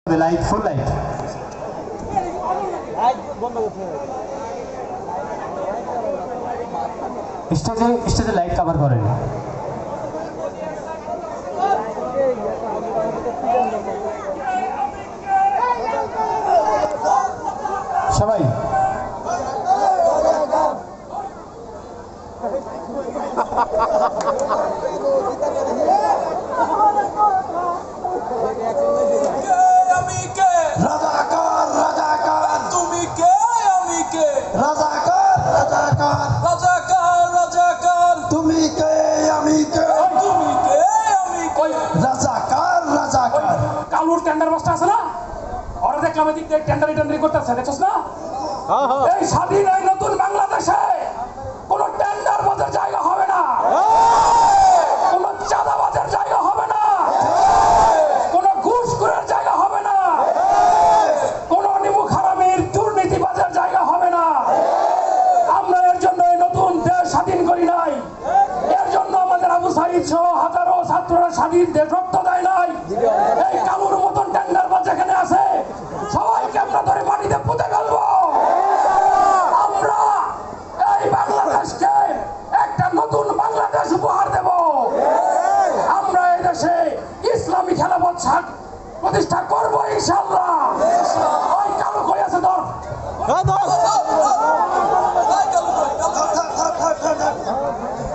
The light, full light. স্টেজে light cover করেন। সবাই কালুর টেন্ডার মাস্টার আছে না, ওরা দেখলাম এদিক থেকে টেন্ডারি করতেছে, দেখছস না? এই স্বাধীন এই নতুন বাংলাদেশে কোন টেন্ডার বাজার জায়গা হবে না, কোন চাঁদাবাজের জায়গা হবে না, কোন ঘুষখোরের জায়গা হবে না, কোন নিমুখ হারামির দুর্নীতিবাজের জায়গা হবে না। আমরা এর জন্য এই নতুন দেশ স্বাধীন করি নাই, এর জন্য আমাদের আবু সাঈদ সহ হাজারো ছাত্ররা স্বাধীন দেশ রক্ত দেয় নাই। এই কালুর মতন টেন্ডার বাজ যেখানে আছে সবাইকে আমরা ধরে মাটিতে পুঁতে ফেলবো। আমরা এই বাংলাদেশকে একটা নতুন বাংলাদেশ উপহার দেব। আমরা এই দেশে ইসলামী খেলাফত প্রতিষ্ঠা করবো ইনশাআল্লাহ। ওই কালু কই আছে তোর?